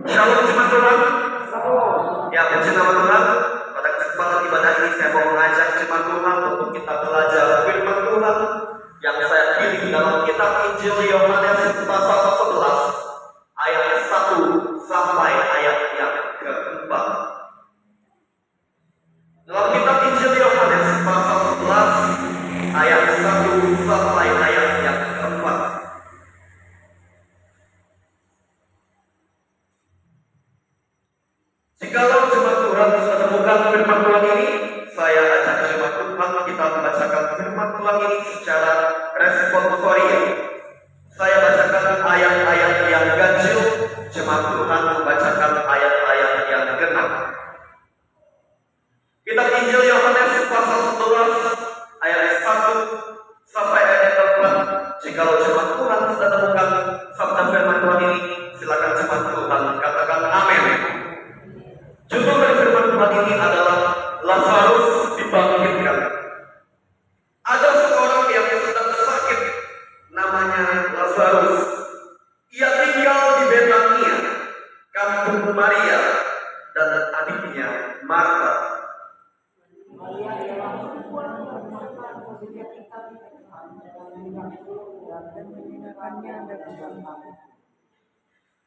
Shalom jemaat Tuhan. Ya, puji nama Tuhan. Pada kesempatan ibadah ini saya mau mengajak jemaat Tuhan untuk kita belajar firman Tuhan yang saya pilih dalam kitab Injil Yohanes pasal 11 ayat 1 sampai ayat yang keempat. Dalam kitab Injil Yohanes pasal 11 ayat 1 sampai ayat yang keempat. Jikalau jemaat Tuhan sudah temukan firman Tuhan ini, saya ajak jemaat Tuhan kita membacakan firman Tuhan ini secara responsorial. Saya bacakan ayat-ayat yang ganjil, jemaat Tuhan membacakan ayat-ayat yang genap. Kitab Injil Yohanes pasal 11 ayat 1 sampai ayat 4. Jikalau jemaat Tuhan sudah temukan sabda firman Tuhan ini, silakan jemaat Tuhan katakan amin. Judul dari firman Tuhan ini adalah Lazarus dibangkitkan. Ada seorang yang sedang sakit, namanya Lazarus. Ia tinggal di Betania, kampung Maria dan adiknya Marta.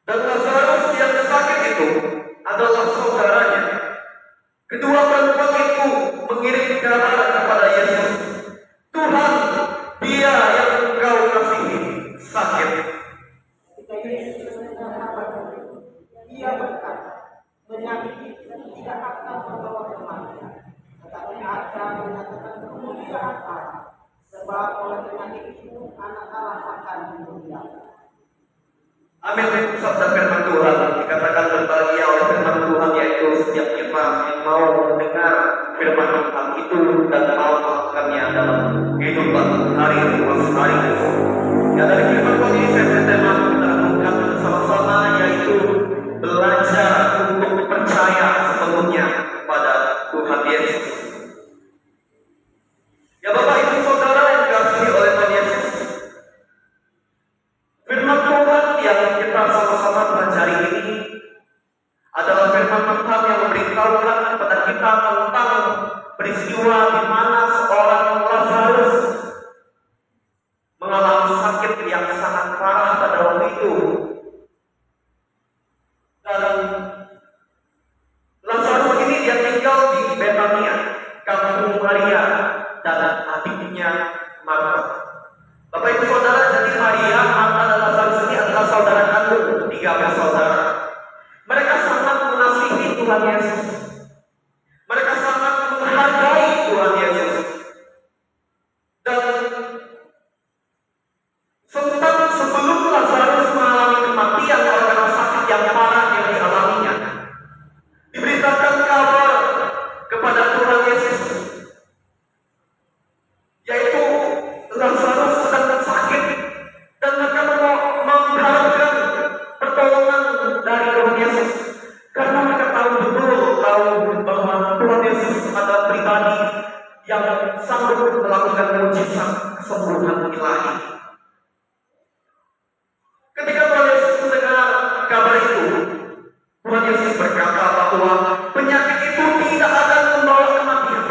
Dan Lazarus yang sakit itu adalah saudaranya. Kedua perempuan itu mengirim kabar kepada Yesus, Tuhan, dia yang engkau kasihi sakit. Ia berkata, penyakit itu tidak akan membawa kematian, tetapi akan menyatakan kemuliaan Allah, sebab oleh penyakit itu anak Allah akan dimuliakan. Amin. Sabda firman Tuhan dikatakan berbahagia oleh firman Tuhan, yaitu setiap kita yang mau mendengar firman Tuhan itu dan mau melakukannya dalam kehidupan hari-hari. Ya, dari firman Tuhan ini saya bertema kita renungkan bersama-sama, yaitu belajar untuk percaya sepenuhnya kepada Tuhan Yesus. Ya Bapak Ibu Saudara yang dikasihi oleh Tuhan Yesus, firman Tuhan yang kita sama-sama pelajari ini adalah firman Tuhan yang memberitahukan kepada kita tentang peristiwa di mana seorang Lazarus mengalami sakit yang sangat parah pada waktu itu. Dan Lazarus ini dia tinggal di Betania, kampung Maria dan adiknya Marta. Bapak Ibu Saudara, jadi Maria, Marta dan Lazarus ini adalah saudara kandung, 3 bersaudara. Mereka sangat mengasihi Tuhan Yesus. Mereka sangat menghargai Tuhan Yesus. Dan sebelum Lazarus mengalami kematian karena sakit yang parah yang dialaminya, diberitakan kabar kepada Tuhan Yesus, yaitu Lazarus sedang sakit, dan mereka mengharapkan pertolongan dari Tuhan Yesus, karena mereka tahu bahwa Tuhan Yesus adalah pribadi yang sanggup melakukan mujizat kesembuhan ilahi. Ketika Tuhan Yesus mendengar kabar itu, Tuhan Yesus berkata bahwa penyakit itu tidak akan membawa kematian,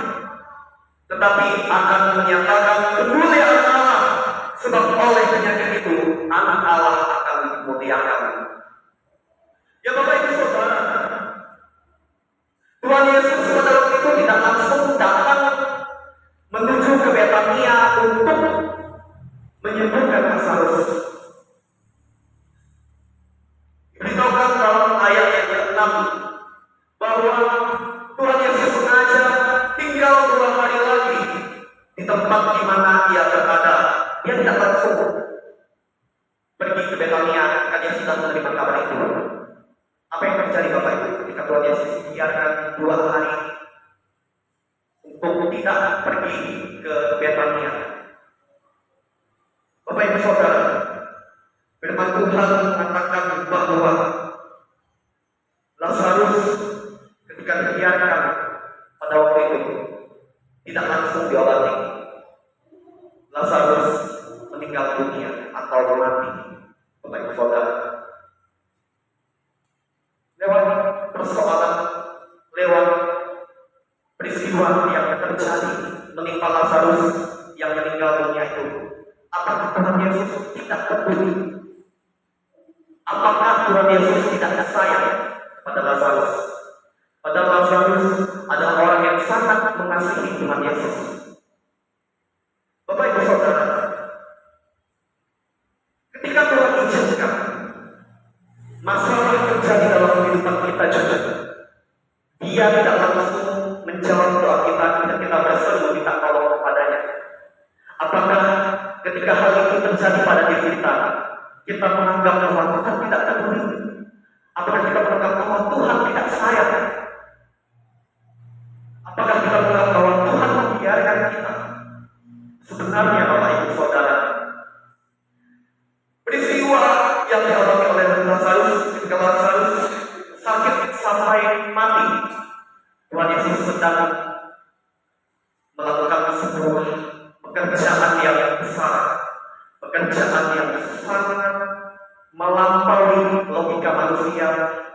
tetapi akan menyatakan kemuliaan Allah, sebab oleh penyakit itu anak Allah akan dimuliakan. Ya Bapak Ibu Saudara, Tuhan Yesus pada waktu itu tidak langsung datang menuju ke Betania untuk menyembuhkan Lazarus. Diberitahukan dalam ayat yang ke-6 bahwa Tuhan Yesus sengaja tinggal 2 hari lagi di tempat di mana ia berada. Dia tidak langsung pergi ke Betania ketika dia sudah menerima kabar itu. Apa yang terjadi Bapak Ibu ketika Tuhan Yesus biarkan 2 hari untuk tidak pergi ke Betania? Bapak Ibu Saudara, firman Tuhan mengatakan bahwa Lazarus ketika dibiarkan pada waktu itu tidak langsung diobati. Lazarus meninggal dunia atau mati. Bapak Ibu saudara. Lewat persoalan, lewat peristiwa yang terjadi menimpa Lazarus yang meninggal dunia itu, apakah Tuhan Yesus tidak peduli? Apakah Tuhan Yesus tidak sayang pada Lazarus? Padahal Lazarus adalah orang yang sangat mengasihi Tuhan Yesus. Bapak Ibu Saudara, ketika Tuhan izinkan masalah terjadi dalam kehidupan kita juga, Dia tidak langsung menjawab doa kita ketika kita berseru minta tolong kepadanya. Apakah ketika hal itu terjadi pada diri kita menganggap bahwa Tuhan tidak peduli? Apakah kita menganggap bahwa Tuhan tidak sayang? Apakah kita menganggap bahwa Tuhan membiarkan kita? Sebenarnya Bapak Ibu Saudara, peristiwa yang dialami oleh Lazarus ketika Lazarus sakit sampai mati, Tuhan Yesus sedang melakukan sebuah pekerjaan yang besar, pekerjaan yang sangat melampaui logika manusia,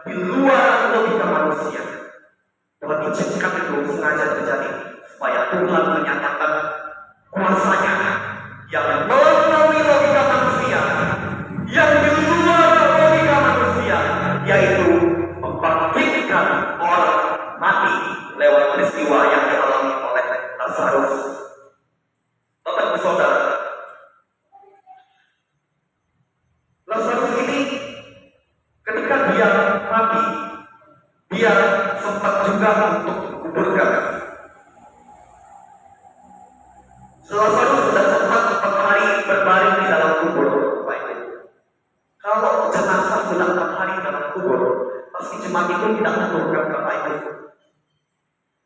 di luar logika manusia. Tuhan izinkan itu sengaja terjadi supaya Tuhan menyatakan kuasanya yang melampaui logika manusia, yang di luar logika manusia, yaitu membangkitkan orang mati lewat peristiwa yang dialami oleh Lazarus. Bapak Ibu Saudara, Lazarus ini ketika dia mati, dia sempat juga untuk dikuburkan. Lazarus sudah sempat 4 hari berbaring di dalam kubur. Kalau jenazah sudah 4 hari dalam kubur, pasti jemaat itu tidak menurunkan Bapak Ibu.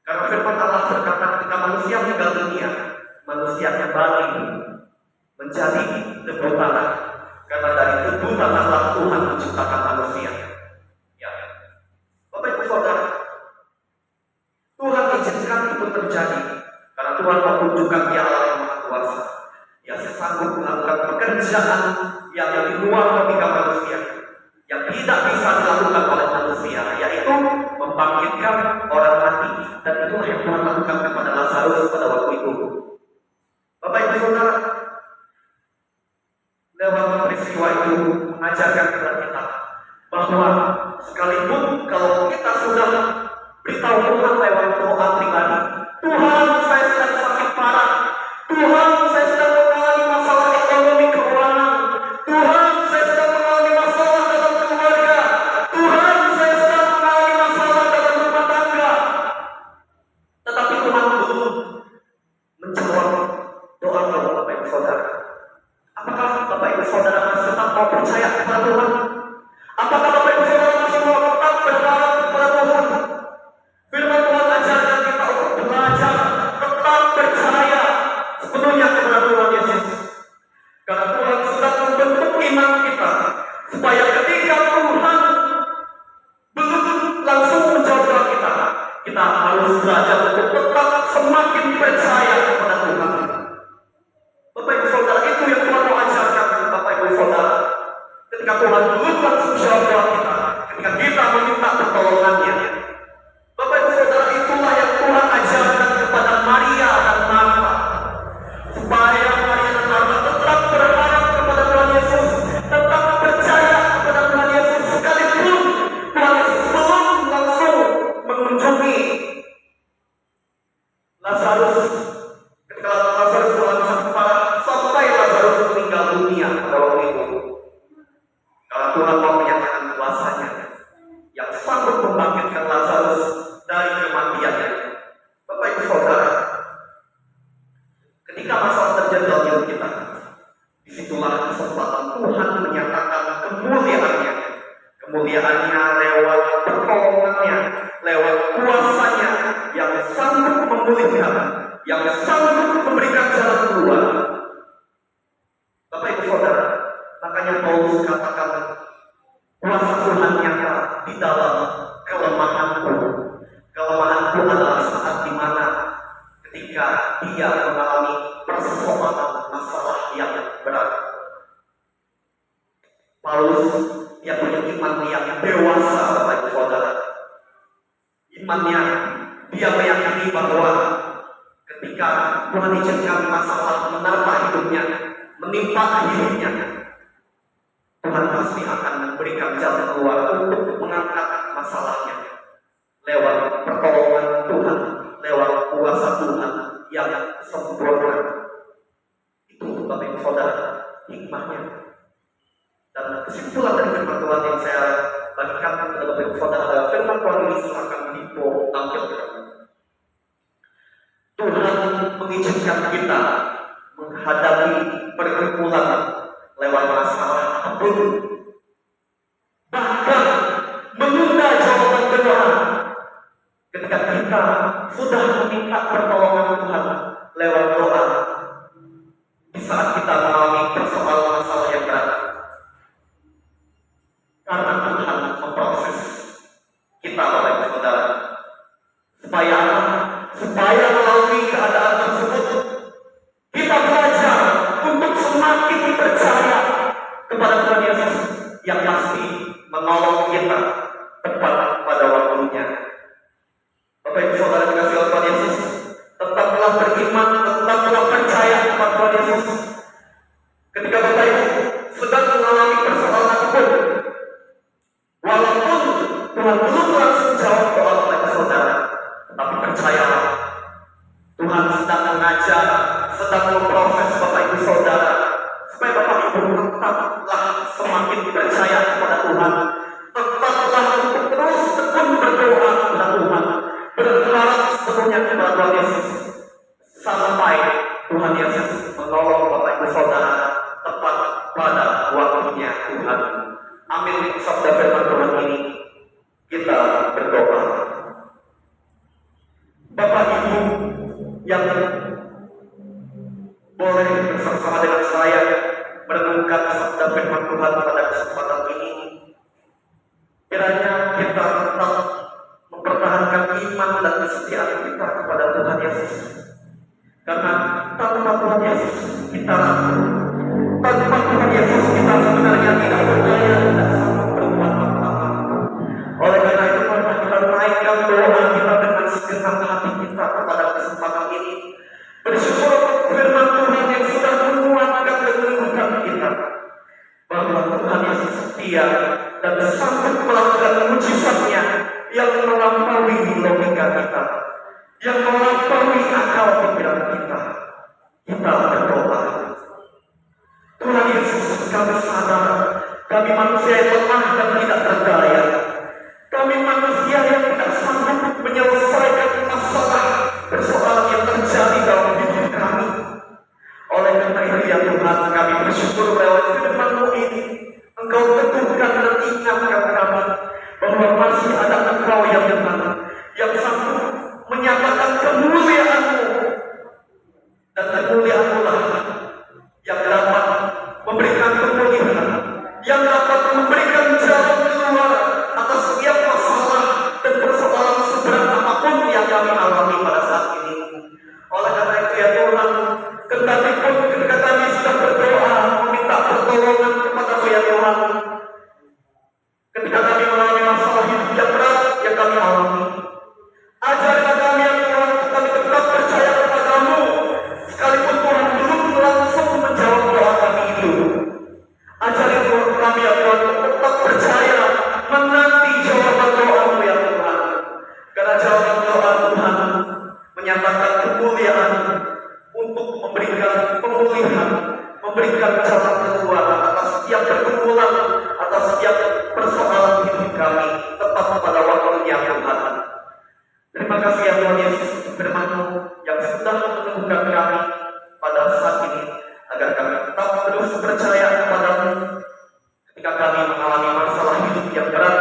Karena firman Allah berkata ketika manusia meninggal dunia, manusia kembali menjadi debu tanah. Karena dari debu tanahlah Tuhan menciptakan manusia. Ya, Bapak Ibu Saudara, Tuhan izinkan itu terjadi karena Tuhan mau tunjukkan Dia Allah yang Maha Kuasa, yang sanggup melakukan pekerjaan yang di luar logika manusia, yang tidak bisa dilakukan oleh manusia, yaitu membangkitkan orang mati. Dan itulah yang Tuhan lakukan kepada Lazarus pada waktu itu. Bapak Ibu Saudara, lewat peristiwa itu mengajarkan kepada kita bahwa sekalipun kalau kita sudah beritahu Tuhan lewat doa pribadi, Tuhan saya sedang sakit parah, Tuhan saya sedang mengalami masalah ekonomi keuangan, Tuhan saya sedang mengalami masalah dalam keluarga, Tuhan saya sedang mengalami masalah dalam rumah tangga, tetapi Tuhan belum menjawab doa Bapak Ibu Saudara. Apakah Bapak Ibu Saudara masih tetap mau percaya kepada Tuhan? Apakah Bapak Ibu Saudara masih mau tetap berharap kepada Tuhan? Firman Tuhan ajarkan kita untuk belajar, tetap percaya sepenuhnya kepada Tuhan Yesus. Karena Tuhan sedang membentuk iman kita, supaya ketika Tuhan belum langsung menjawab doa kita, kita harus belajar untuk tetap semakin percaya kepada Tuhan. Bapak Ibu Saudara, itu yang Tuhan mau ajarkan Bapak Ibu Saudara. Ketika Tuhan belum langsung jawab doa kita, ketika kita meminta pertolongannya, Bapak Ibu Saudara, itulah yang Tuhan ajarkan kepada Maria dan Marta, supaya Maria dan Marta tetap berharap kepada Tuhan Yesus, tetap percaya kepada Tuhan Yesus, sekalipun Tuhan Yesus belum langsung mengunjungi Lazarus. Ketika Lazarus telah sakit parah sampai Lazarus meninggal dunia pada waktu itu, karena Tuhan mau menyatakan kuasanya yang sanggup membangkitkan Lazarus dari kematiannya. Bapak Ibu Saudara, ketika masalah terjadi dalam hidup kita, disitulah kesempatan Tuhan menyatakan kemuliaannya. Kemuliaannya lewat pertolongannya, lewat kuasanya yang sanggup memulihkan, yang sanggup memberikan jalan keluar. Bapak Ibu Saudara, makanya Paulus katakan kuasa Tuhan nyata di dalam kelemahanku. Kelemahanku adalah saat dimana ketika dia mengalami persoalan masalah yang berat. Paulus Paulus yang punya iman yang dewasa, Bapak Ibu Saudara. Imannya, dia meyakini bahwa ketika Tuhan izinkan masalah menerpa hidupnya, menimpa hidupnya, Tuhan pasti akan memberikan jalan keluar untuk mengangkat masalahnya lewat pertolongan Tuhan, lewat kuasa Tuhan yang sempurna. Itu Bapak Ibu Saudara, hikmahnya. Dan kesimpulan dari firman Tuhan yang saya bagikan kepada Bapak Ibu Saudara adalah firman Tuhan ini akan ditampilkan. Tuhan mengizinkan kita menghadapi pergumulan lewat masalah apapun, bahkan menunda jawaban doa ketika kita sudah meminta pertolongan Tuhan lewat doa. Di saat kita mengalami persoalan masalah yang berat, karena Tuhan memproses kita, Bapak Ibu Saudara, supaya melalui keadaan tersebut kita belajar untuk semakin percaya kepada Tuhan Yesus yang pasti menolong kita tepat pada waktunya. Bapak Ibu Saudara dikasihi oleh Tuhan Yesus, tetaplah beriman, tetaplah percaya kepada Tuhan Yesus. Ketika Bapak Ibu sedang mengalami persoalan apapun, walaupun Tuhan belum langsung jawab doa Bapak Ibu Saudara, tapi percayalah, Tuhan sedang mengajar, sedang memproses Bapak Ibu Saudara, supaya Bapak Ibu tetaplah semakin percaya kepada Tuhan, tetaplah untuk terus tekun berdoa kepada Tuhan, berharap sepenuhnya kepada Tuhan Yesus, sampai Tuhan Yesus menolong Bapak Ibu Saudara tepat pada waktunya Tuhan. Amin. Sabda firman Tuhan ini kita berdoa. Bapak Ibu yang boleh bersama dengan saya merenungkan sabda firman Tuhan pada kesempatan ini, kiranya kita tetap mempertahankan iman dan kesetiaan kita kepada Tuhan Yesus. Karena tanpa Tuhan Yesus kita rapuh, tanpa Tuhan Yesus kita sebenarnya tidak berdaya, tidak sanggup berbuat apa-apa. Oleh karena itu, mari kita naikkan doa kita dengan segenap hati kita kepada kesempatan ini. Bersyukur untuk firman Tuhan yang sudah menguatkan dan menguatkan kita, bahwa Tuhan Yesus setia dan sanggup melakukan mujizatnya yang melampaui logika kita, yang melampaui akal pikiran kita. Kita berdoa. Tuhan Yesus, kami sadar kami manusia yang lemah dan tidak berdaya. Kami manusia yang tidak sanggup menyelesaikan masalah persoalan yang terjadi dalam hidup kami. Oleh karena itu ya Tuhan, kami bersyukur lewat firman-Mu ini, Engkau teguhkan dan ingatkan kami bahwa masih ada Engkau yang benar, yang sanggup menyatakan kemuliaan-Mu, dan kemuliaan-Mu lah yang dapat memberikan pemulihan, yang dapat memberikan jalan keluar atas setiap masalah dan persoalan seberat apapun yang kami alami pada saat ini. Oleh karena itu ya Tuhan, kendati-pun ketika kami sudah berdoa meminta pertolongan kepada-Mu ya Tuhan, ketika kami mengalami masalah hidup yang berat yang kami alami, ajarkan kami ya Tuhan, kami tetap percaya kepada-Mu, sekalipun Tuhan belum langsung menjawab doa kami itu. Ajari kami ya Tuhan tetap percaya menanti jawaban doa-Mu ya Tuhan, karena jawaban doa Tuhan menyatakan kemuliaan untuk memberikan pemulihan, memberikan jalan keluar atas setiap pergumulan, atas setiap persoalan hidup kami tepat pada waktunya Tuhan. Terima kasih ya Tuhan Yesus untuk firman-Mu yang sudah meneguhkan kami pada saat ini, agar kami tetap terus percaya kepada-Mu ketika kami mengalami masalah hidup yang berat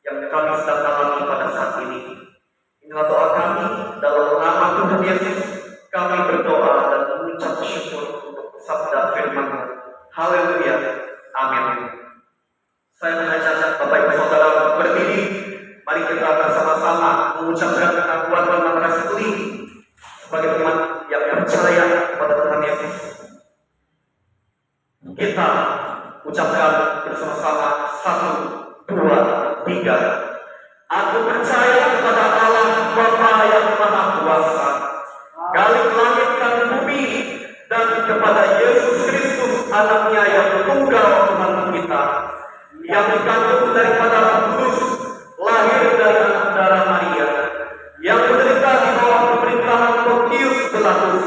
yang kami sedang alami pada saat ini. Inilah doa kami dalam nama Tuhan Yesus. Kami berdoa dan mengucap syukur untuk sabda firman-Mu. Haleluya. Amin. Saya mengajak Bapak Ibu Saudara untuk berdiri. Mari kita bersama-sama mengucapkan pengakuan dan merestui sebagai umat yang percaya kepada Tuhan Yesus. Kita ucapkan bersama-sama. 1, 2, 3. Aku percaya kepada Allah Bapa yang Maha Kuasa, Khalik langit dan bumi, dan kepada Yesus Kristus anaknya yang tunggal Tuhan kita, yang dikandung daripada Roh Kudus, lahir dari anak darah Maria, yang menderita di bawah pemerintahan Pontius Pilatus,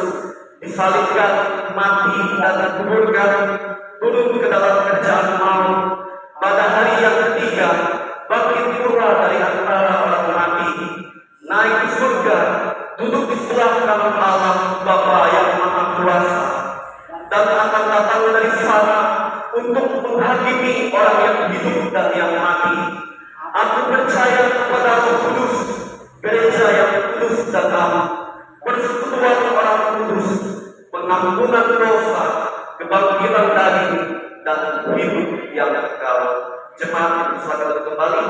disalibkan, mati dan dikuburkan, turun ke dalam kerajaan maut, pada hari yang ketiga bangkit pula dari antara orang mati, naik ke surga, duduk di sebelah kanan Allah Bapa yang Maha Kuasa, dan akan datang dari sana untuk menghakimi orang yang hidup dan yang mati. Aku percaya kepada Roh Kudus, gereja yang kudus dan am, persekutuan orang kudus, pengampunan dosa, kebangkitan daging, dan hidup yang kekal. Jemaat silakan kembali